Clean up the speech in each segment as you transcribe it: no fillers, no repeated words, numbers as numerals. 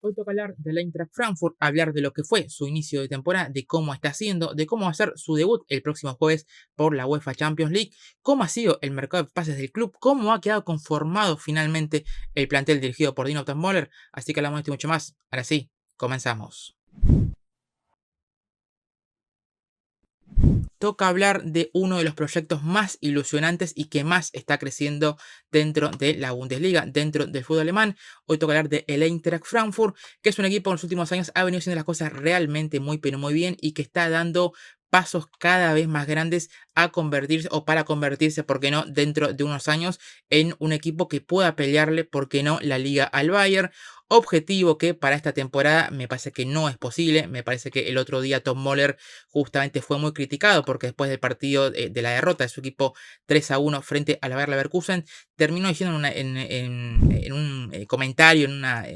Hoy toca hablar del Eintracht Frankfurt, hablar de lo que fue su inicio de temporada, de cómo está haciendo, de cómo va a ser su debut el próximo jueves por la UEFA Champions League, cómo ha sido el mercado de pases del club, cómo ha quedado conformado finalmente el plantel dirigido por Dino Topmoller. Así que hablamos de esto y mucho más. Ahora sí, comenzamos. Toca hablar de uno de los proyectos más ilusionantes y que más está creciendo dentro de la Bundesliga, dentro del fútbol alemán. Hoy toca hablar de el Eintracht Frankfurt, que es un equipo que en los últimos años ha venido haciendo las cosas realmente muy pero muy bien y que está dando pasos cada vez más grandes a convertirse o para convertirse, ¿por qué no?, dentro de unos años en un equipo que pueda pelearle, ¿por qué no?, la liga al Bayern. Objetivo que para esta temporada me parece que no es posible. Me parece que el otro día Tom Moller justamente fue muy criticado porque después del partido de la derrota de su equipo 3-1 frente a la Bayer Leverkusen, terminó diciendo en un comentario, en una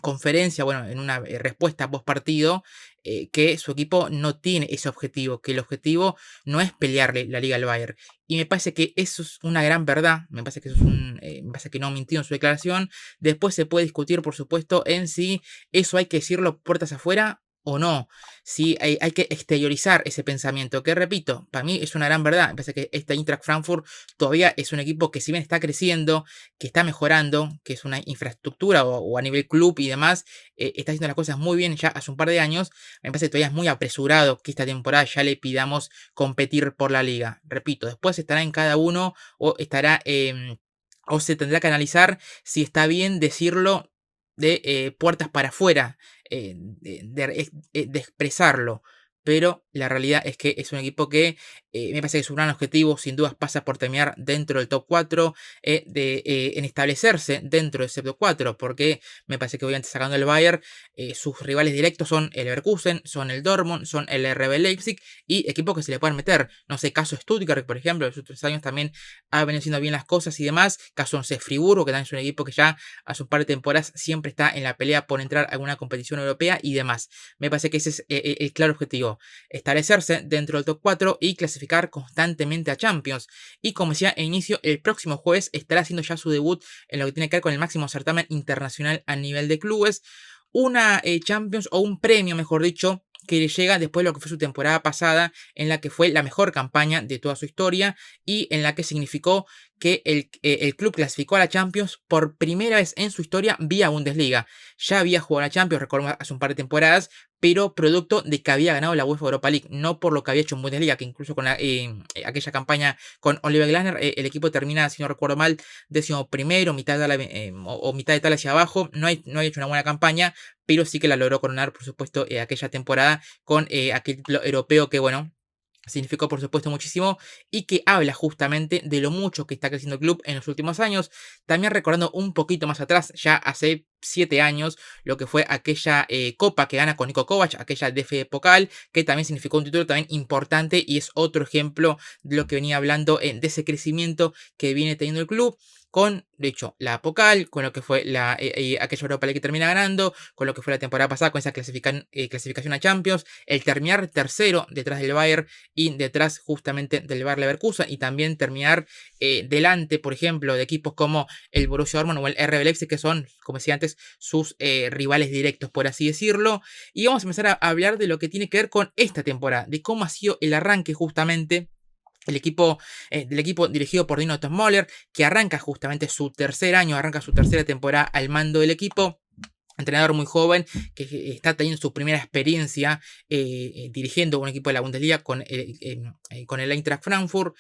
conferencia, bueno, en una respuesta post partido, que su equipo no tiene ese objetivo, que el objetivo no es pelearle la liga al Bayern. Y me parece que eso es una gran verdad, me parece que eso es me parece que no mintió en su declaración. Después se puede discutir, por supuesto, en si eso hay que decirlo puertas afuera o no, si hay que exteriorizar ese pensamiento, que repito, para mí es una gran verdad. Me parece que este Eintracht Frankfurt todavía es un equipo que si bien está creciendo, que está mejorando, que es una infraestructura o a nivel club y demás, está haciendo las cosas muy bien ya hace un par de años. Me parece que todavía es muy apresurado que esta temporada ya le pidamos competir por la liga. Repito, después estará en cada uno o estará o se tendrá que analizar si está bien decirlo de puertas para afuera, de expresarlo. Pero la realidad es que es un equipo que me parece que su gran objetivo sin dudas pasa por terminar dentro del top 4, en establecerse dentro del top 4, porque me parece que obviamente sacando el Bayern, sus rivales directos son el Leverkusen, son el Dortmund, son el RB Leipzig y equipos que se le pueden meter. No sé, caso Stuttgart, por ejemplo, en los últimos años también ha venido haciendo bien las cosas y demás. Caso, no sé, Friburgo, que también es un equipo que ya hace un par de temporadas siempre está en la pelea por entrar a alguna competición europea y demás. Me parece que ese es el claro objetivo: establecerse dentro del top 4 y clasificar constantemente a Champions. Y como decía al inicio, el próximo jueves estará haciendo ya su debut en lo que tiene que ver con el máximo certamen internacional a nivel de clubes. Una Champions o un premio, mejor dicho, que le llega después de lo que fue su temporada pasada, en la que fue la mejor campaña de toda su historia y en la que significó que el club clasificó a la Champions por primera vez en su historia vía Bundesliga. Ya había jugado a la Champions, recuerdo, hace un par de temporadas, pero producto de que había ganado la UEFA Europa League, no por lo que había hecho en Bundesliga, que incluso con aquella campaña con Oliver Glasner, el equipo termina, si no recuerdo mal, 11º, mitad de o mitad de tal hacia abajo. No ha hecho una buena campaña, pero sí que la logró coronar, por supuesto, aquella temporada con aquel título europeo que, bueno, significó por supuesto muchísimo y que habla justamente de lo mucho que está creciendo el club en los últimos años. También recordando un poquito más atrás, ya hace 7 años, lo que fue aquella copa que gana con Niko Kovac, aquella DFB Pokal, que también significó un título también importante y es otro ejemplo de lo que venía hablando, de ese crecimiento que viene teniendo el club. Con, de hecho, la Pokal, con lo que fue aquella Europa League que termina ganando, con lo que fue la temporada pasada, con esa clasificación a Champions, el terminar tercero detrás del Bayern y detrás justamente del Bayer Leverkusen, y también terminar delante, por ejemplo, de equipos como el Borussia Dortmund o el RB Leipzig, que son, como decía antes, sus rivales directos, por así decirlo. Y vamos a empezar a hablar de lo que tiene que ver con esta temporada, de cómo ha sido el arranque justamente del equipo dirigido por Dino Topmoller, que arranca justamente su tercer año, arranca su tercera temporada al mando del equipo. Entrenador muy joven que está teniendo su primera experiencia dirigiendo un equipo de la Bundesliga con el Eintracht Frankfurt,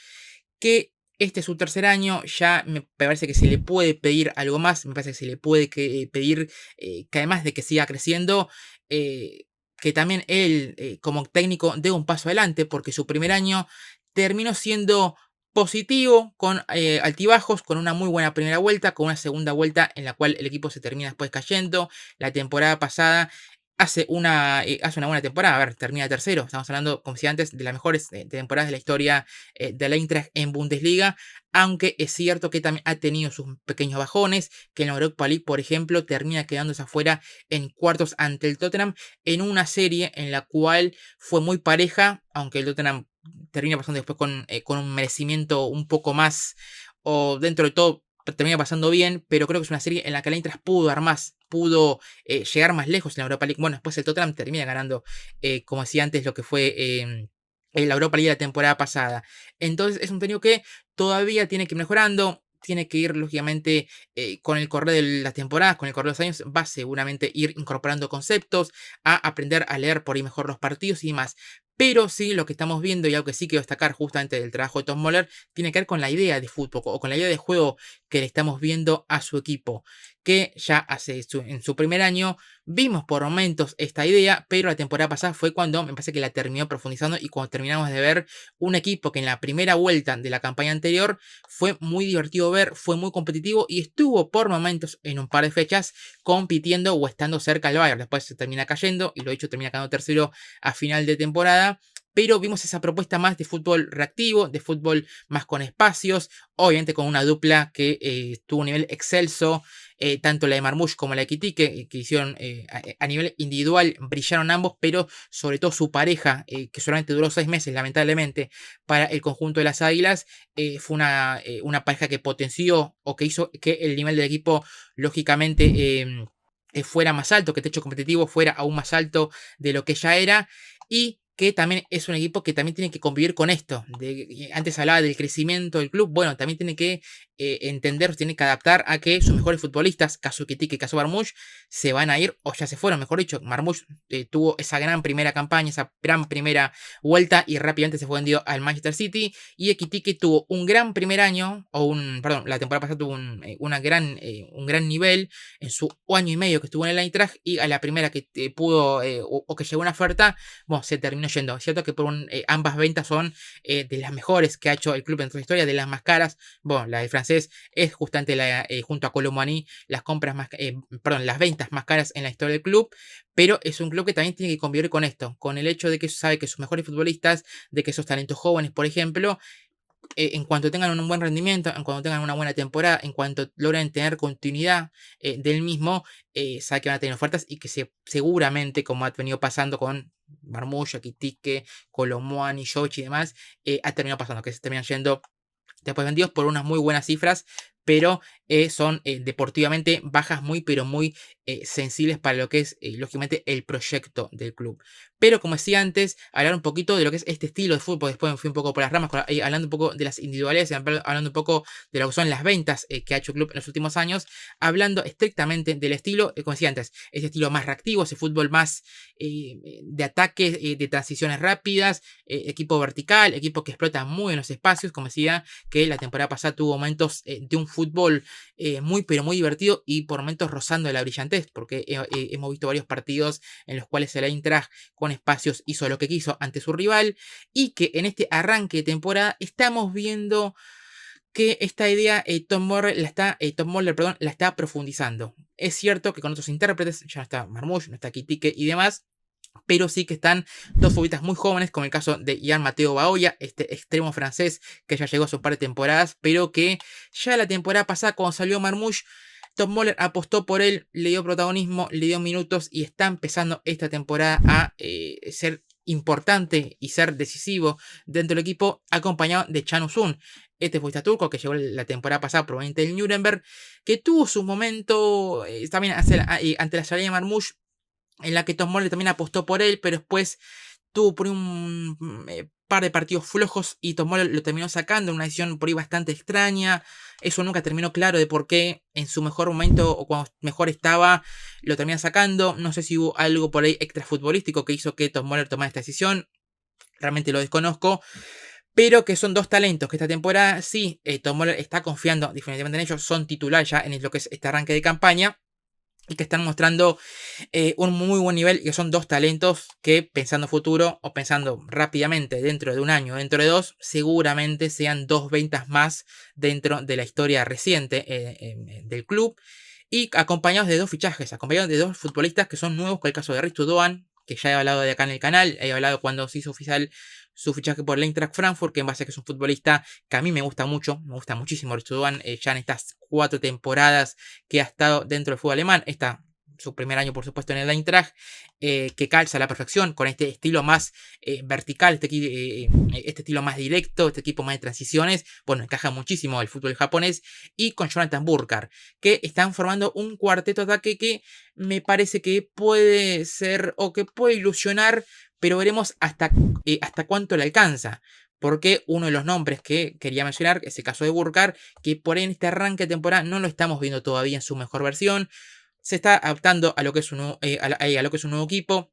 que este es su tercer año. Ya me parece que se le puede pedir algo más, me parece que se le puede pedir que además de que siga creciendo, que también él como técnico dé un paso adelante, porque su primer año terminó siendo positivo, con altibajos, con una muy buena primera vuelta, con una segunda vuelta en la cual el equipo se termina después cayendo. La temporada pasada hace una buena temporada, a ver, termina tercero. Estamos hablando, como decía antes, de las mejores temporadas de la historia de la Eintracht en Bundesliga, aunque es cierto que también ha tenido sus pequeños bajones, que en la Europa League, por ejemplo, termina quedándose afuera en cuartos ante el Tottenham, en una serie en la cual fue muy pareja, aunque el Tottenham termina pasando después con un merecimiento un poco más, o dentro de todo termina pasando bien, pero creo que es una serie en la que el Eintracht pudo dar más pudo llegar más lejos en la Europa League. Bueno, después el Tottenham termina ganando, como decía antes, lo que fue la Europa League la temporada pasada. Entonces es un técnico que todavía tiene que ir mejorando, tiene que ir, lógicamente, con el correr de las temporadas, con el correr de los años, va seguramente ir incorporando conceptos, a aprender a leer por ahí mejor los partidos y demás. Pero sí, lo que estamos viendo, y algo que sí quiero destacar justamente del trabajo de Tom Muller, tiene que ver con la idea de fútbol o con la idea de juego que le estamos viendo a su equipo, que ya en su primer año vimos por momentos esta idea, pero la temporada pasada fue cuando me parece que la terminó profundizando y cuando terminamos de ver un equipo que en la primera vuelta de la campaña anterior fue muy divertido ver, fue muy competitivo y estuvo por momentos en un par de fechas compitiendo o estando cerca al Bayern. Después se termina cayendo y lo dicho termina quedando tercero a final de temporada. Pero vimos esa propuesta más de fútbol reactivo, de fútbol más con espacios, obviamente con una dupla que tuvo un nivel excelso, tanto la de Marmoush como la de Kitike, que hicieron a nivel individual, brillaron ambos, pero sobre todo su pareja, que solamente duró 6 meses, lamentablemente, para el conjunto de las Águilas, fue una pareja que potenció o que hizo que el nivel del equipo, lógicamente, fuera más alto, que el techo competitivo fuera aún más alto de lo que ya era, y que también es un equipo que también tiene que convivir con esto. Antes hablaba del crecimiento del club, bueno, también tiene que entender, tiene que adaptar a que sus mejores futbolistas, caso Kitike y caso Marmoush, se van a ir, o ya se fueron, mejor dicho. Marmoush tuvo esa gran primera campaña, esa gran primera vuelta y rápidamente se fue vendido al Manchester City. Y Kitike tuvo un gran primer año, perdón, la temporada pasada tuvo un gran nivel en su año y medio que estuvo en el Eintracht, y a la primera que pudo o que llegó una oferta, bueno, se terminó yendo. Es cierto que ambas ventas son de las mejores que ha hecho el club en su historia, de las más caras. Bueno, la del francés es justamente junto a Colomani las ventas más caras en la historia del club, pero es un club que también tiene que convivir con esto, con el hecho de que sabe que sus mejores futbolistas, de que esos talentos jóvenes, por ejemplo, en cuanto tengan un buen rendimiento, en cuanto tengan una buena temporada, en cuanto logren tener continuidad del mismo, sabe que van a tener ofertas y que seguramente, como ha venido pasando con Marmoush, Kitike, Colomboani, Jovic y demás, ha terminado pasando, que se terminan yendo después vendidos por unas muy buenas cifras, pero son deportivamente bajas muy, pero muy sensibles para lo que es, lógicamente, el proyecto del club. Pero como decía antes, hablar un poquito de lo que es este estilo de fútbol. Después me fui un poco por las ramas, hablando un poco de las individualidades, hablando un poco de lo que son las ventas que ha hecho el club en los últimos años, hablando estrictamente del estilo, como decía antes, ese estilo más reactivo, ese fútbol más de ataque, de transiciones rápidas, equipo vertical, equipo que explota muy en los espacios, como decía, que la temporada pasada tuvo momentos de un fútbol muy pero muy divertido y por momentos rozando de la brillantez, porque hemos visto varios partidos en los cuales el Eintracht con espacios hizo lo que quiso ante su rival, y que en este arranque de temporada estamos viendo que esta idea Tom Muller la está profundizando. Es cierto que con otros intérpretes, ya no está Marmoush, no está Kitike y demás, pero sí que están dos futbolistas muy jóvenes, como el caso de Ian Mateo Baoya, este extremo francés que ya llegó a su par de temporadas, pero que ya la temporada pasada, cuando salió Marmoush, Tom Muller apostó por él, le dio protagonismo, le dio minutos y está empezando esta temporada a ser importante y ser decisivo dentro del equipo, acompañado de Can Uzun, este futbolista turco que llegó la temporada pasada proveniente del Nuremberg, que tuvo su momento también ante la salida de Marmoush, en la que Tom Muller también apostó por él, pero después tuvo por un par de partidos flojos y Tom Muller lo terminó sacando en una decisión por ahí bastante extraña. Eso nunca terminó claro de por qué en su mejor momento o cuando mejor estaba lo termina sacando. No sé si hubo algo por ahí extra futbolístico que hizo que Tom Muller tomara esta decisión. Realmente lo desconozco. Pero que son dos talentos que esta temporada sí, Tom Muller está confiando definitivamente en ellos. Son titulares ya en lo que es este arranque de campaña, y que están mostrando un muy buen nivel, y que son dos talentos que, pensando futuro o pensando rápidamente dentro de un año, dentro de dos, seguramente sean dos ventas más dentro de la historia reciente del club, y acompañados de dos fichajes, acompañados de dos futbolistas que son nuevos, con el caso de Risto Doan, que ya he hablado de acá en el canal, he hablado cuando se hizo oficial su fichaje por el Eintracht Frankfurt, que en base a que es un futbolista que a mí me gusta mucho, me gusta muchísimo Risto Doan, ya en estas 4 temporadas que ha estado dentro del fútbol alemán, esta su primer año, por supuesto, en el Eintracht, que calza a la perfección con este estilo más vertical, este estilo más directo, este equipo más de transiciones. Bueno, encaja muchísimo el fútbol japonés. Y con Jonathan Burkhardt, que están formando un cuarteto de ataque que me parece que puede ser o que puede ilusionar, pero veremos hasta cuánto le alcanza. Porque uno de los nombres que quería mencionar es el caso de Burkhardt, que por ahí en este arranque de temporada no lo estamos viendo todavía en su mejor versión. Se está adaptando a lo que es a lo que es un nuevo equipo,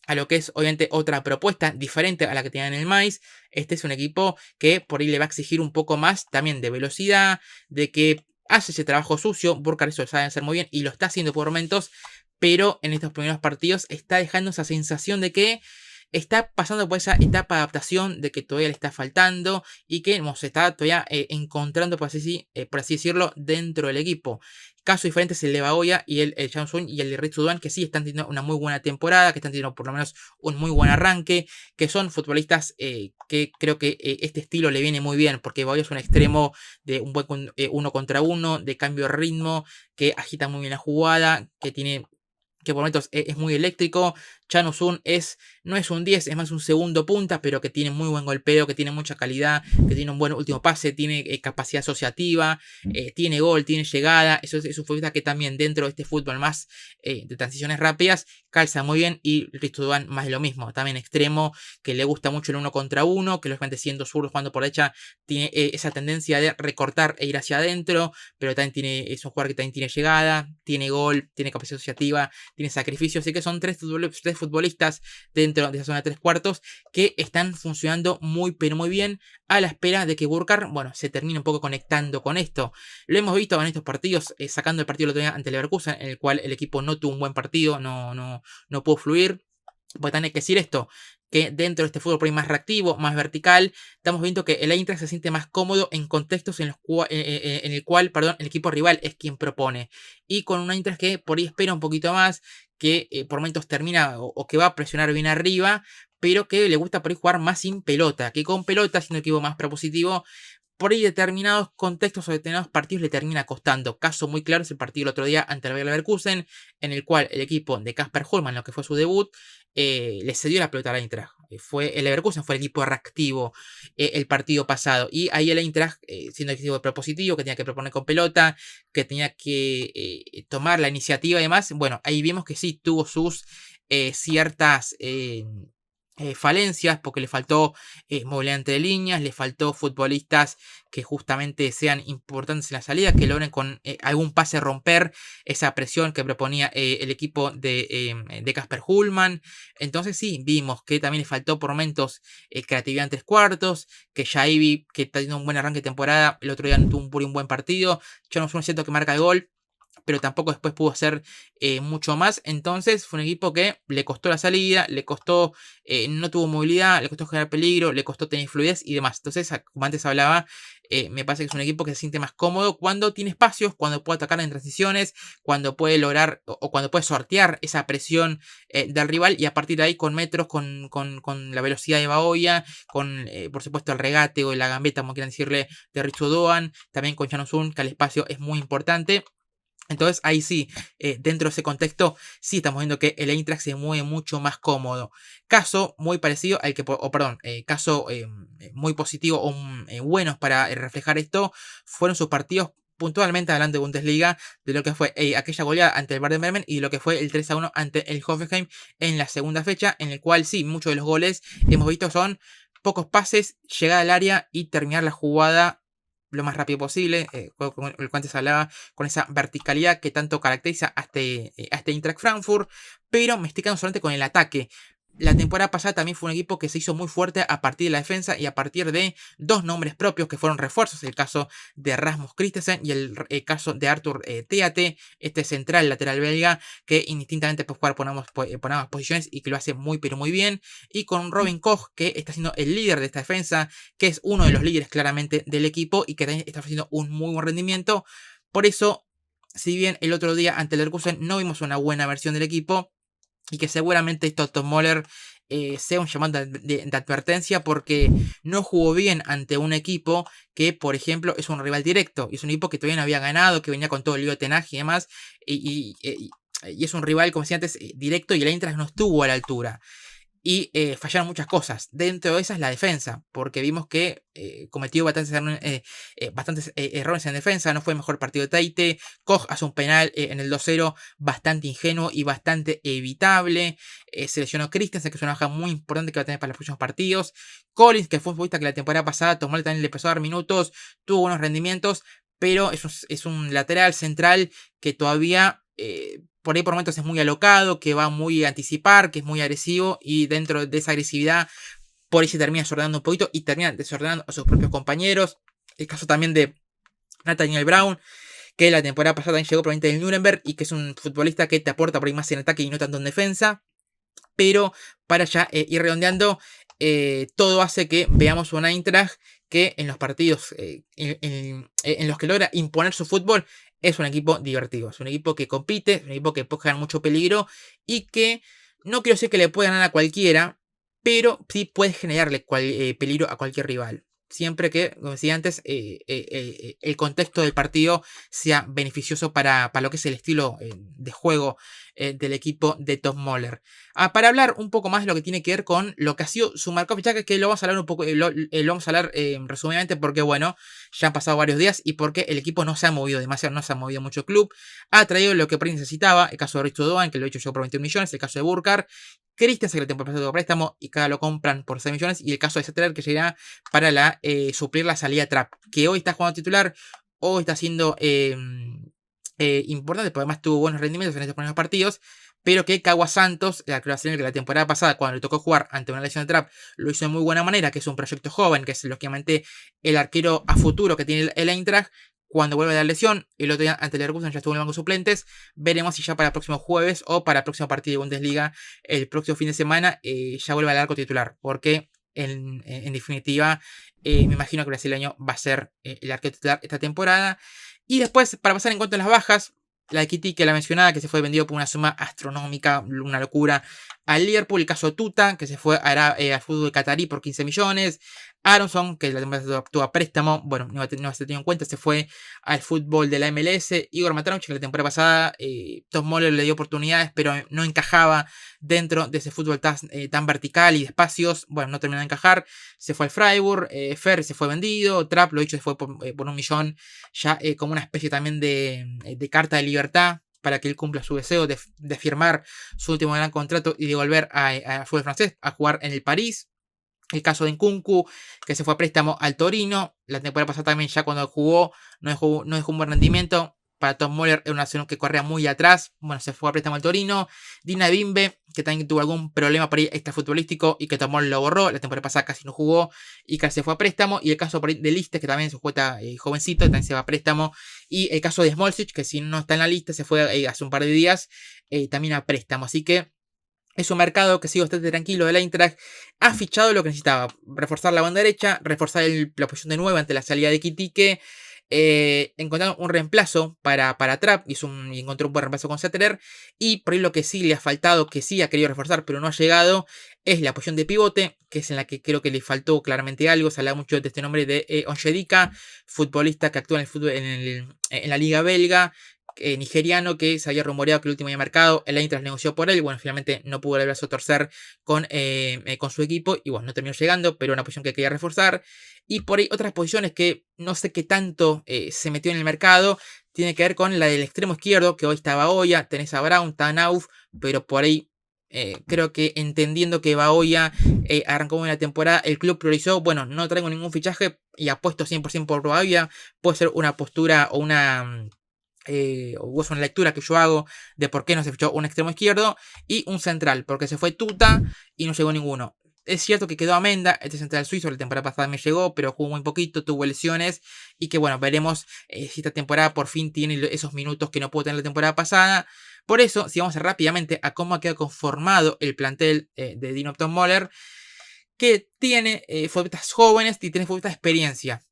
a lo que es obviamente otra propuesta diferente a la que tenían en el Mainz. Este es un equipo que por ahí le va a exigir un poco más también de velocidad, de que hace ese trabajo sucio. Burkhardt eso lo sabe hacer muy bien y lo está haciendo por momentos, pero en estos primeros partidos está dejando esa sensación de que está pasando por esa etapa de adaptación, de que todavía le está faltando y que se está todavía encontrando, por así decirlo, dentro del equipo. Casos diferentes el de Baoya y el Samsung y el de Ritsu Doan, que sí están teniendo una muy buena temporada, que están teniendo por lo menos un muy buen arranque, que son futbolistas que creo que este estilo le viene muy bien, porque Baoya es un extremo de un buen uno contra uno, de cambio de ritmo, que agita muy bien la jugada, que por momentos es muy eléctrico. Chanusun no es un 10, es más un segundo punta, pero que tiene muy buen golpeo, que tiene mucha calidad, que tiene un buen último pase, tiene capacidad asociativa, tiene gol, tiene llegada. Eso es un futbolista que también dentro de este fútbol más de transiciones rápidas calza muy bien. Y Ristuduan más de lo mismo, también extremo, que le gusta mucho el uno contra uno, que lógicamente siendo zurdo jugando por derecha tiene esa tendencia de recortar e ir hacia adentro, pero también es un jugador que también tiene llegada, tiene gol, tiene capacidad asociativa, tiene sacrificio. Así que son tres futbolistas dentro de esa zona de 3/4 que están funcionando muy pero muy bien, a la espera de que Burkhardt, se termine un poco conectando con esto. Lo hemos visto en estos partidos, sacando el partido el otro día ante el Leverkusen, en el cual el equipo no tuvo un buen partido, no pudo fluir. Pues también hay que decir esto, que dentro de este fútbol por ahí más reactivo, más vertical, estamos viendo que el Eintracht se siente más cómodo en contextos en el cual, perdón, el equipo rival es quien propone. Y con un Eintracht que por ahí espera un poquito más, que por momentos termina o que va a presionar bien arriba, pero que le gusta por ahí jugar más sin pelota, que con pelota, siendo un equipo más propositivo, por ahí determinados contextos o determinados partidos le termina costando. Caso muy claro es el partido el otro día ante el Bayer Leverkusen, en el cual el equipo de Kasper Hüllmann, lo que fue su debut, le cedió la pelota al Eintracht. El Leverkusen fue el equipo reactivo el partido pasado. Y ahí el Eintracht, siendo el equipo propositivo, que tenía que proponer con pelota, que tenía que tomar la iniciativa y demás, ahí vimos que sí tuvo sus ciertas falencias, porque le faltó movilidad entre líneas, le faltó futbolistas que justamente sean importantes en la salida, que logren con algún pase romper esa presión que proponía el equipo de Kasper Hüllmann. Entonces sí, vimos que también le faltó por momentos creatividad en 3/4, que Jaibi, que está teniendo un buen arranque de temporada, el otro día no tuvo un buen partido. Yo no soy un cierto que marca el gol, pero tampoco después pudo hacer mucho más. Entonces fue un equipo que le costó la salida, le costó, no tuvo movilidad, le costó generar peligro, le costó tener fluidez y demás. Entonces, como antes hablaba, me parece que es un equipo que se siente más cómodo cuando tiene espacios, cuando puede atacar en transiciones, cuando puede lograr o cuando puede sortear esa presión del rival, y a partir de ahí con metros, con la velocidad de Baoya, con por supuesto el regate o la gambeta, como quieran decirle, de Ritsu Doan, también con Chanusun, que el espacio es muy importante. Entonces ahí sí, dentro de ese contexto, sí estamos viendo que el Eintracht se mueve mucho más cómodo. Caso muy parecido al que, caso muy positivo o buenos para reflejar esto, fueron sus partidos puntualmente hablando de Bundesliga, de lo que fue aquella goleada ante el Werder Bremen y lo que fue el 3-1 ante el Hoffenheim en la segunda fecha, en el cual sí, muchos de los goles hemos visto son pocos pases, llegada al área y terminar la jugada lo más rápido posible, con el cual antes hablaba, con esa verticalidad que tanto caracteriza a este Eintracht Frankfurt, pero me estoy quedando solamente con el ataque. La temporada pasada también fue un equipo que se hizo muy fuerte a partir de la defensa y a partir de dos nombres propios que fueron refuerzos, el caso de Rasmus Christensen y el caso de Arthur Theate, este central lateral belga que indistintamente puede jugar por ambas posiciones y que lo hace muy pero muy bien, y con Robin Koch, que está siendo el líder de esta defensa, que es uno de los líderes claramente del equipo y que también está haciendo un muy buen rendimiento. Por eso, si bien el otro día ante el Leverkusen no vimos una buena versión del equipo, y que seguramente Toto Moller sea un llamado de advertencia porque no jugó bien ante un equipo que, por ejemplo, es un rival directo. Y es un equipo que todavía no había ganado, que venía con todo el lío de Ten Hag y demás. Y y es un rival, como decía antes, directo, y el Eintracht no estuvo a la altura. Y fallaron muchas cosas. Dentro de esas, la defensa, porque vimos que cometió bastantes errores en defensa. No fue el mejor partido de Teite. Koch hace un penal en el 2-0 bastante ingenuo y bastante evitable. Se lesionó Christensen, que es una baja muy importante que va a tener para los próximos partidos. Collins, que fue un futbolista que la temporada pasada Tomás también le empezó a dar minutos, tuvo buenos rendimientos, pero es un lateral central que todavía por ahí por momentos es muy alocado, que va muy a anticipar, que es muy agresivo, y dentro de esa agresividad por ahí se termina desordenando un poquito y termina desordenando a sus propios compañeros. El caso también de Nathaniel Brown, que la temporada pasada también llegó proveniente del Nuremberg y que es un futbolista que te aporta por ahí más en ataque y no tanto en defensa. Pero para ya ir redondeando, todo hace que veamos una Eintracht que en los partidos en los que logra imponer su fútbol es un equipo divertido, es un equipo que compite, es un equipo que puede generar mucho peligro y que no quiero decir que le pueda ganar a cualquiera, pero sí puede generarle peligro a cualquier rival. Siempre que, como decía antes, el contexto del partido sea beneficioso para lo que es el estilo de juego del equipo de Tom Möller. Para hablar un poco más de lo que tiene que ver con lo que ha sido su marcado fichaje, que lo vamos a hablar un poco, lo vamos a hablar resumidamente porque, bueno, ya han pasado varios días y porque el equipo no se ha movido demasiado, no se ha movido mucho el club. Ha traído lo que por ahí necesitaba, el caso de Richard Doan, que lo he hecho yo por 21 millones, el caso de Burkhardt, Christensen, que la temporada pasada de préstamo y cada lo compran por 6 millones, y el caso de Settler, que llegará para suplir la salida Trapp, que hoy está jugando titular, hoy está siendo importante, porque además tuvo buenos rendimientos en estos primeros partidos, pero que Cagua Santos, la creación que la temporada pasada, cuando le tocó jugar ante una lesión de Trapp, lo hizo de muy buena manera, que es un proyecto joven, que es lógicamente el arquero a futuro que tiene el Eintracht. Cuando vuelve de la lesión, el otro día ante el Leverkusen ya estuvo en el banco de suplentes. Veremos si ya para el próximo jueves o para el próximo partido de Bundesliga, el próximo fin de semana, ya vuelve al arco titular. Porque en definitiva, me imagino que el brasileño va a ser el arquero titular esta temporada. Y después, para pasar en cuanto a las bajas, la de Kitty, que la mencionada, que se fue vendido por una suma astronómica, una locura, al Liverpool. El caso de Tuta, que se fue al fútbol catarí por 15 millones. Aronson, que la temporada tuvo a préstamo, bueno, no se ha tenido en cuenta, se fue al fútbol de la MLS. Igor Matrauch, que la temporada pasada Tom Möller le dio oportunidades, pero no encajaba dentro de ese fútbol tan vertical y de espacios. Bueno, no terminó de encajar, se fue al Freiburg. Ferry se fue vendido, Trapp, lo dicho, se fue por 1 millón, ya como una especie también de carta de libertad para que él cumpla su deseo de firmar su último gran contrato y de volver al fútbol francés, a jugar en el París. El caso de Nkunku, que se fue a préstamo al Torino. La temporada pasada también, ya cuando jugó, no dejó un buen rendimiento. Para Tom Möller era una acción que corría muy atrás. Bueno, se fue a préstamo al Torino. Dina Bimbe, que también tuvo algún problema por ahí extrafutbolístico y que Tom Möller lo borró. La temporada pasada casi no jugó y casi se fue a préstamo. Y el caso por ahí de Listes, que también se juega jovencito, también se va a préstamo. Y el caso de Smolcic, que si no está en la lista, se fue hace un par de días también a préstamo. Así que es un mercado que sigue bastante tranquilo de la Eintracht. Ha fichado lo que necesitaba. Reforzar la banda derecha, reforzar la posición de 9 ante la salida de Kitike. Encontraron un reemplazo para Trapp y encontró un buen reemplazo con Settler. Y por ahí lo que sí le ha faltado, que sí ha querido reforzar pero no ha llegado, es la posición de pivote, que es en la que creo que le faltó claramente algo. Se habla mucho de este nombre de Onyedika, futbolista que actúa en el fútbol en la liga belga, nigeriano, que se había rumoreado que el último día de mercado el Eintracht negoció por él. Bueno, finalmente no pudo el brazo torcer con su equipo y bueno, no terminó llegando, pero una posición que quería reforzar. Y por ahí otras posiciones que no sé qué tanto se metió en el mercado, tiene que ver con la del extremo izquierdo, que hoy está Baoya, tenés a Brown, Tanauf, pero por ahí creo que entendiendo que Baoya arrancó buena temporada, el club priorizó, bueno, no traigo ningún fichaje y apuesto 100% por Baoya. Puede ser una postura o una o es una lectura que yo hago de por qué no se fichó un extremo izquierdo y un central, porque se fue Tuta y no llegó ninguno. Es cierto que quedó Amenda, este central suizo, la temporada pasada me llegó, pero jugó muy poquito, tuvo lesiones y que bueno, veremos si esta temporada por fin tiene esos minutos que no pudo tener la temporada pasada. Por eso, si vamos rápidamente a cómo ha quedado conformado el plantel de Dino Tom Möller, que tiene futbolistas jóvenes y tiene futbolistas de experiencia,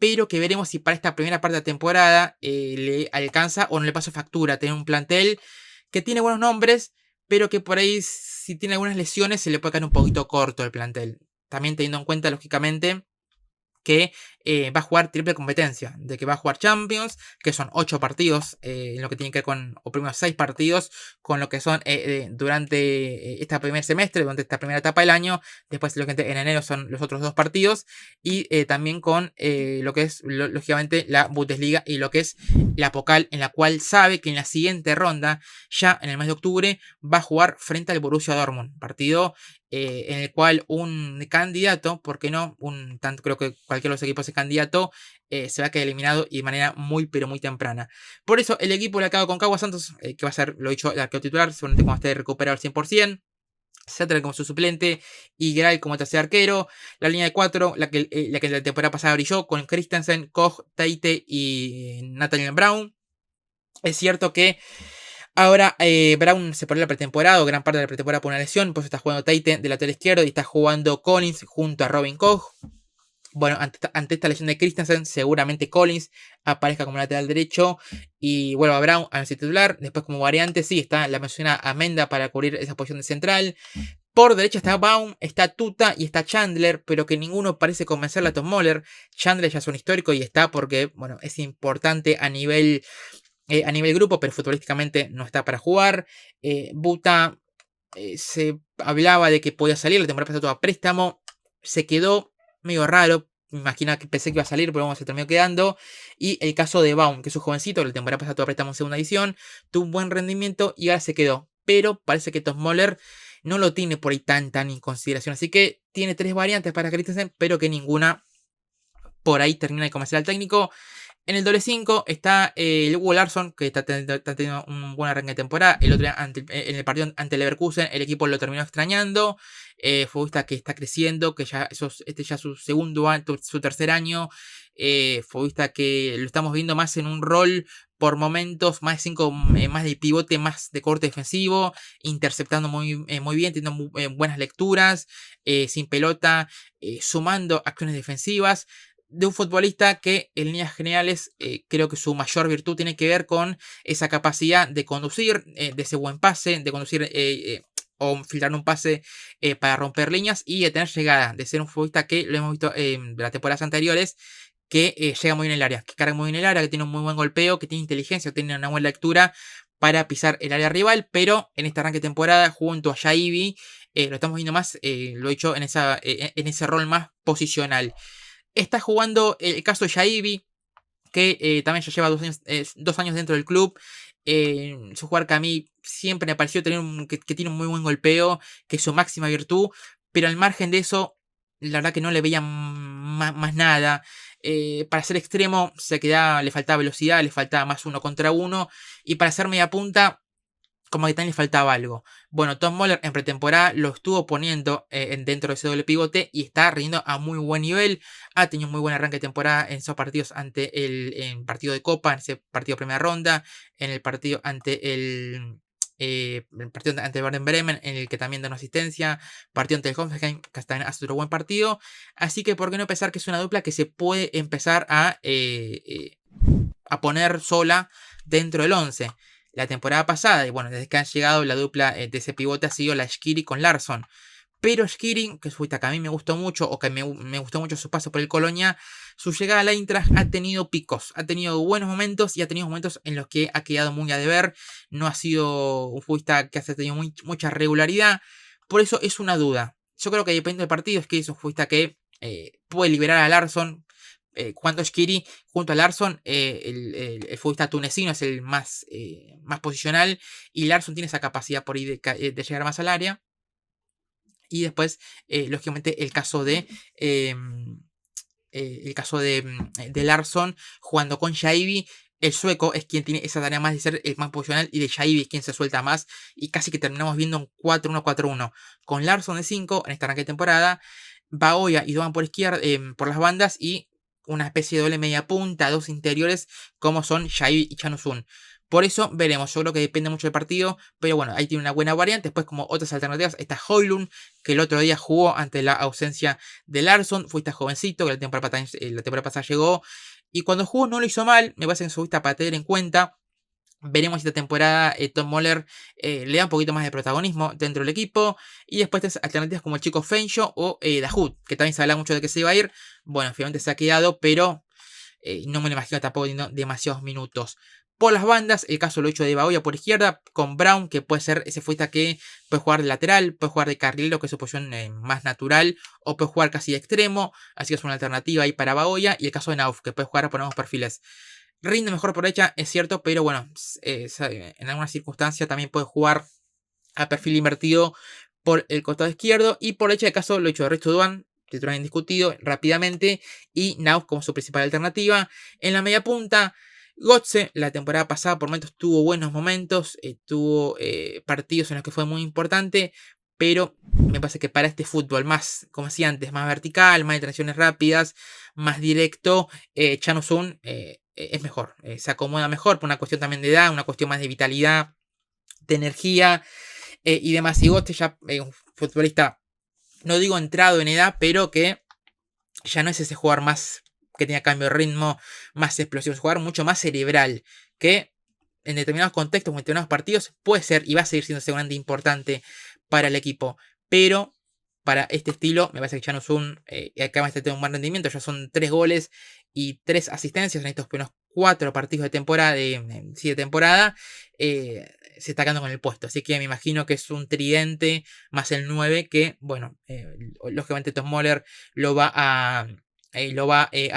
pero que veremos si para esta primera parte de la temporada le alcanza o no le pasa factura. Tener un plantel que tiene buenos nombres, pero que por ahí, si tiene algunas lesiones, se le puede caer un poquito corto el plantel. También teniendo en cuenta, lógicamente, que va a jugar triple competencia, de que va a jugar Champions, que son 8 partidos, en lo que tiene que ver con, o primeros 6 partidos, con lo que son durante este primer semestre, durante esta primera etapa del año, después lógicamente en enero son los otros 2 partidos, y también con lo que es lógicamente la Bundesliga y lo que es la Pokal, en la cual sabe que en la siguiente ronda, ya en el mes de octubre, va a jugar frente al Borussia Dortmund, partido en el cual un candidato, ¿por qué no? Tanto creo que cualquiera de los equipos es candidato, se va a quedar eliminado y de manera muy, pero muy temprana. Por eso el equipo le acaba con Cagua Santos, que va a ser, lo he dicho, el arquero titular, seguramente cuando esté recuperado al 100%. Setter como su suplente y Gray como tercer arquero. La línea de 4, la que la temporada pasada brilló, con Christensen, Koch, Tate y Nathaniel Brown. Es cierto que ahora Brown se perdió la pretemporada, o gran parte de la pretemporada por una lesión, pues está jugando Tate de lateral izquierdo y está jugando Collins junto a Robin Koch. Bueno, ante esta lesión de Christensen, seguramente Collins aparezca como lateral derecho y vuelva a Brown a ser titular. Después, como variante, sí, está la mencionada Amenda para cubrir esa posición de central. Por derecha está Baum, está Tuta y está Chandler, pero que ninguno parece convencerle a Tom Muller. Chandler ya es un histórico y está porque, bueno, es importante a nivel grupo, pero futbolísticamente no está para jugar. Buta se hablaba de que podía salir la temporada pasada todo a préstamo. Se quedó medio raro. Imagina que pensé que iba a salir, pero vamos, se terminó quedando. Y el caso de Baum, que es un jovencito, que la temporada pasada todo a préstamo en segunda edición, tuvo un buen rendimiento y ahora se quedó. Pero parece que Tom Muller no lo tiene por ahí tan en consideración. Así que tiene 3 variantes para Christensen, pero que ninguna por ahí termina de convencer al técnico. En el doble 5 está el Hugo Larsson, que está teniendo un buen arranque de temporada. El otro día, en el partido ante el Leverkusen, el equipo lo terminó extrañando. Futbolista que está creciendo, que ya este ya es su segundo año, su tercer año. Futbolista que lo estamos viendo más en un rol por momentos, más de 5, más de pivote, más de corte defensivo, interceptando muy bien, teniendo buenas lecturas, sin pelota, sumando acciones defensivas de un futbolista que en líneas generales creo que su mayor virtud tiene que ver con esa capacidad de conducir, de ese buen pase, de conducir o filtrar un pase para romper líneas y de tener llegada, de ser un futbolista que lo hemos visto de las temporadas anteriores, que llega muy bien en el área, que carga muy bien el área, que tiene un muy buen golpeo, que tiene inteligencia, que tiene una buena lectura para pisar el área rival, pero en este arranque de temporada junto a Shaibi lo estamos viendo más, lo he dicho, en ese rol más posicional. Está jugando el caso de Shaibi, que también ya lleva 2 años dentro del club. Su jugador que a mí siempre me pareció tener que tiene un muy buen golpeo, que es su máxima virtud, pero al margen de eso, la verdad que no le veía más nada. Para ser extremo, le faltaba velocidad, le faltaba más 1 contra 1, y para ser media punta, como que también le faltaba algo. Bueno, Tom Muller en pretemporada lo estuvo poniendo dentro de ese doble pivote y está rindiendo a muy buen nivel. Ha tenido un muy buen arranque de temporada en esos partidos ante el partido de Copa, en ese partido de primera ronda, en el partido ante el partido ante el Werder Bremen, en el que también da una asistencia, partido ante el Hoffenheim, que también hace otro buen partido. Así que, ¿por qué no pensar que es una dupla que se puede empezar a poner sola dentro del 11? La temporada pasada, y bueno, desde que han llegado la dupla de ese pivote ha sido la Shqiri con Larsson. Pero Shqiri, que es un que a mí me gustó mucho, o que me gustó mucho su paso por el Colonia, su llegada a la Eintracht ha tenido picos, ha tenido buenos momentos y ha tenido momentos en los que ha quedado muy a deber. No ha sido un futbolista que ha tenido mucha regularidad, por eso es una duda. Yo creo que depende del partido, es que es un futbolista que puede liberar a Larsson. Cuando Shqiri junto a Larsson, el futbolista tunecino es el más posicional, y Larsson tiene esa capacidad por ahí de llegar más al área. Y después, lógicamente, el caso de Larsson jugando con Shaibi. El sueco es quien tiene esa tarea más de ser el más posicional, y de Shaibi es quien se suelta más, y casi que terminamos viendo un 4-1-4-1 con Larsson de 5 en esta arranque de temporada, Baoya y Doan por izquierda, por las bandas, y una especie de doble media punta, 2 interiores como son Shaibi y Chanusun. Por eso veremos, yo creo que depende mucho del partido, pero bueno, ahí tiene una buena variante. Después, como otras alternativas, está Højlund, que el otro día jugó ante la ausencia de Larsson. Fue este jovencito que la temporada pasada llegó, y cuando jugó no lo hizo mal. Me parece que es un futbolista para tener en cuenta. Veremos si esta temporada Tom Muller le da un poquito más de protagonismo dentro del equipo. Y después tenés alternativas como el chico Fencho o Dahoud, que también se habla mucho de que se iba a ir. Bueno, finalmente se ha quedado, pero no me lo imagino tampoco teniendo demasiados minutos. Por las bandas, el caso lo he hecho de Baoya por izquierda, con Brown, que puede ser ese futbolista que puede jugar de lateral, puede jugar de carrilero, que es su posición más natural, o puede jugar casi de extremo, así que es una alternativa ahí para Baoya. Y el caso de Nauf, que puede jugar por ambos perfiles. Rinde mejor por derecha, es cierto, pero bueno, en alguna circunstancia también puede jugar a perfil invertido por el costado izquierdo. Y por derecha, el caso lo he hecho de Resto Duan, titular indiscutido, rápidamente, y Nauf como su principal alternativa. En la media punta, Götze, la temporada pasada por momentos tuvo buenos momentos, tuvo partidos en los que fue muy importante, pero me parece que para este fútbol más, como decía antes, más vertical, más de transiciones rápidas, más directo, Chanusun es mejor, se acomoda mejor por una cuestión también de edad, una cuestión más de vitalidad, de energía y demás. Y Götze ya un futbolista, no digo entrado en edad, pero que ya no es ese jugador más que tenga cambio de ritmo, más explosivo, es un jugador mucho más cerebral, que en determinados contextos, en determinados partidos, puede ser y va a seguir siendo seguramente importante para el equipo. Pero para este estilo, me parece que Janus Un acaba de tener un buen rendimiento, ya son 3 goles y 3 asistencias en estos primeros 4 partidos de temporada, de temporada, se está quedando con el puesto. Así que me imagino que es un tridente más el 9 que, bueno, lógicamente Tom Muller lo va a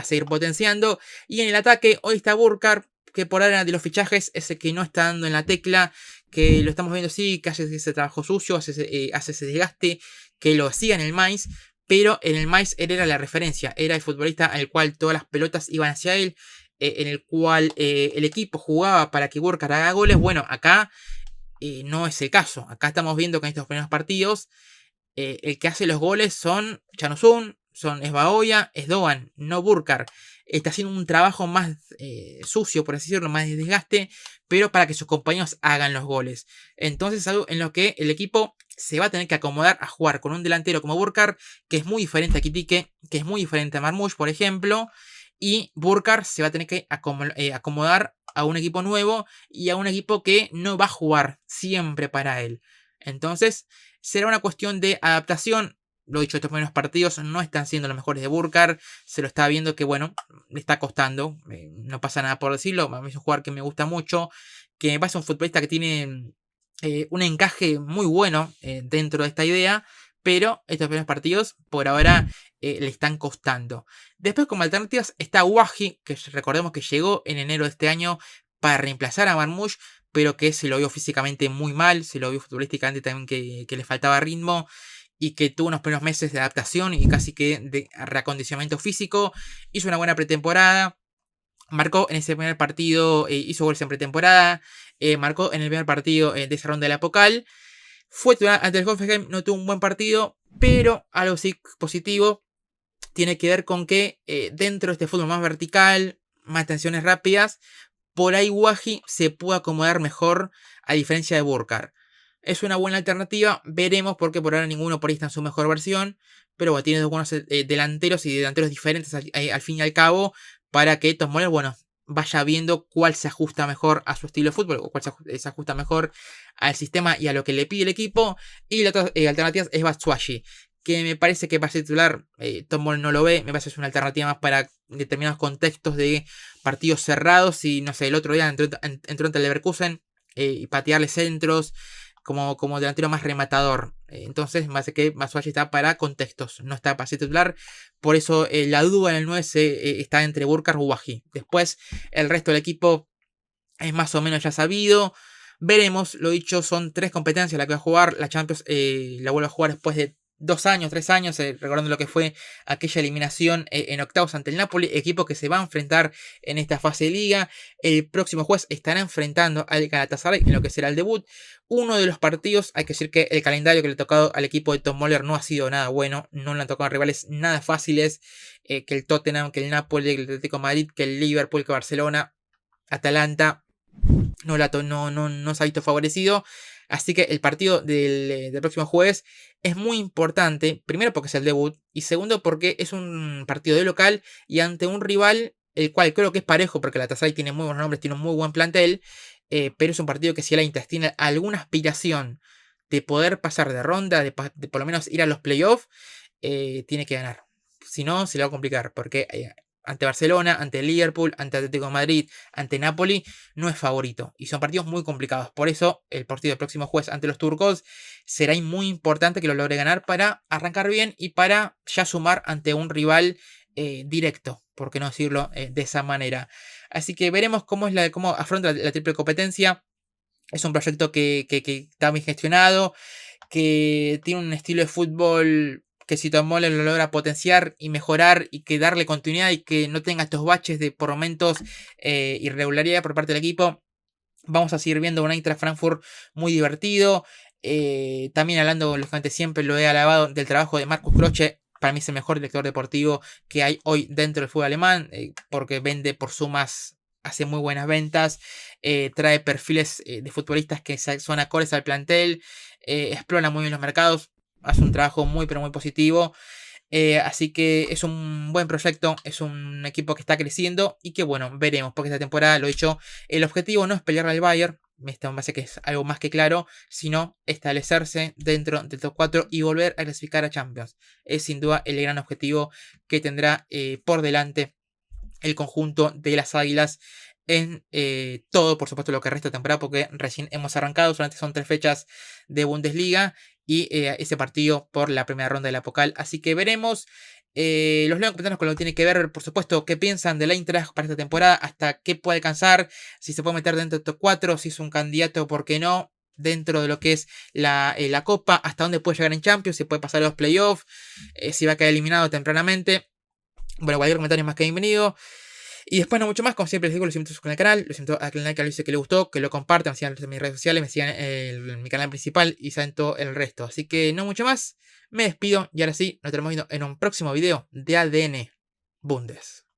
seguir potenciando. Y en el ataque, hoy está Burkhardt, que por ahora de los fichajes es el que no está dando en la tecla, que lo estamos viendo sí, que hace ese trabajo sucio, hace ese desgaste, que lo hacía en el Mainz, pero en el Mainz él era la referencia, era el futbolista al cual todas las pelotas iban hacia él, en el cual el equipo jugaba para que Burkhardt haga goles. Bueno, acá no es el caso, acá estamos viendo que en estos primeros partidos el que hace los goles son Chanusun, es Baoya, es Doan, no Burkhardt. Está haciendo un trabajo más sucio, por así decirlo, más de desgaste, pero para que sus compañeros hagan los goles. Entonces es algo en lo que el equipo se va a tener que acomodar a jugar con un delantero como Burkhardt, que es muy diferente a Kitike, que es muy diferente a Marmoush, por ejemplo, y Burkhardt se va a tener que acomodar a un equipo nuevo y a un equipo que no va a jugar siempre para él. Entonces, será una cuestión de adaptación. Lo dicho, estos primeros partidos no están siendo los mejores de Burkhardt. Se lo está viendo que, bueno, le está costando. No pasa nada por decirlo. A mí es un jugador que me gusta mucho. Que me parece un futbolista que tiene un encaje muy bueno dentro de esta idea. Pero estos primeros partidos, por ahora, le están costando. Después, como alternativas, está Wahi, que recordemos que llegó en enero de este año para reemplazar a Marmoush, pero que se lo vio físicamente muy mal, se lo vio futbolísticamente también que le faltaba ritmo y que tuvo unos primeros meses de adaptación y casi que de reacondicionamiento físico. Hizo una buena pretemporada, marcó en ese primer partido, hizo goles en pretemporada, marcó en el primer partido de esa ronda de la Pocal. Fue titular ante el Hoffenheim, no tuvo un buen partido, pero algo sí positivo tiene que ver con que dentro de este fútbol más vertical, más tensiones rápidas, por ahí Wahi se puede acomodar mejor a diferencia de Burkhardt. Es una buena alternativa, veremos porque por ahora ninguno por ahí está en su mejor versión, pero bueno, tiene dos buenos delanteros y delanteros diferentes al fin y al cabo para que Tom Muller, bueno, vaya viendo cuál se ajusta mejor a su estilo de fútbol o cuál se ajusta mejor al sistema y a lo que le pide el equipo. Y la otra alternativa es Batshuayi, que me parece que para ser titular Tom Muller no lo ve, me parece que es una alternativa más para determinados contextos de partidos cerrados y no sé, el otro día entró ante el Leverkusen y patearle centros como delantero más rematador. Entonces me parece que Batshuayi está para contextos, no está para ser titular. Por eso la duda en el 9 está entre Burkhardt o Wahi. Después el resto del equipo es más o menos ya sabido. Veremos, lo dicho, son 3 competencias las que va a jugar. La Champions la vuelve a jugar después de 2 años, 3 años, recordando lo que fue aquella eliminación en octavos ante el Napoli, equipo que se va a enfrentar en esta fase de liga. El próximo jueves estará enfrentando al Galatasaray en lo que será el debut. Uno de los partidos, hay que decir que el calendario que le ha tocado al equipo de Tom Muller no ha sido nada bueno, no le han tocado rivales nada fáciles, que el Tottenham, que el Napoli, que el Atlético de Madrid, que el Liverpool, que Barcelona, Atalanta. No se ha visto favorecido. Así que el partido del próximo jueves es muy importante. Primero porque es el debut. Y segundo porque es un partido de local. Y ante un rival el cual creo que es parejo. Porque la Galatasaray tiene muy buenos nombres. Tiene un muy buen plantel. pero es un partido que si el Eintracht tiene alguna aspiración de poder pasar de ronda, de por lo menos ir a los playoffs, tiene que ganar. Si no, se le va a complicar, porque ante Barcelona, ante Liverpool, ante Atlético de Madrid, ante Napoli, no es favorito. Y son partidos muy complicados. Por eso, el partido del próximo jueves ante los turcos será muy importante que lo logre ganar para arrancar bien y para ya sumar ante un rival directo, por qué no decirlo de esa manera. Así que veremos cómo afronta la triple competencia. Es un proyecto que está bien gestionado, que tiene un estilo de fútbol que si Tomole lo logra potenciar y mejorar y que darle continuidad y que no tenga estos baches de por momentos irregularidad por parte del equipo, vamos a seguir viendo un Eintracht Frankfurt muy divertido. También hablando, lógicamente siempre lo he alabado del trabajo de Marcus Krösche. Para mí es el mejor director deportivo que hay hoy dentro del fútbol alemán, porque vende por sumas, hace muy buenas ventas, trae perfiles de futbolistas que son acordes al plantel, explora muy bien los mercados, hace un trabajo muy pero muy positivo. Así que es un buen proyecto, es un equipo que está creciendo y que bueno, veremos, porque esta temporada, lo he dicho, el objetivo no es pelear al Bayern, esto me parece que es algo más que claro, sino establecerse dentro del top 4 y volver a clasificar a Champions. Es sin duda el gran objetivo que tendrá por delante el conjunto de las Águilas en todo, por supuesto, lo que resta de temporada, porque recién hemos arrancado, solamente son 3 fechas de Bundesliga y ese partido por la primera ronda de la Pokal. Así que veremos. Los leo en comentarios con lo que tiene que ver, por supuesto, qué piensan del Eintracht para esta temporada, hasta qué puede alcanzar, si se puede meter dentro de top 4, si es un candidato, por qué no, dentro de lo que es la Copa, hasta dónde puede llegar en Champions, si puede pasar a los playoffs, si va a quedar eliminado tempranamente. Bueno, cualquier comentario es más que bienvenido. Y después no mucho más, como siempre les digo, los invito a suscribirse al canal, los invito a que le den like, dice que le gustó, que lo compartan, me sigan en mis redes sociales, me sigan en mi canal principal y saben todo el resto. Así que no mucho más, me despido y ahora sí, nos estaremos viendo en un próximo video de ADN Bundes.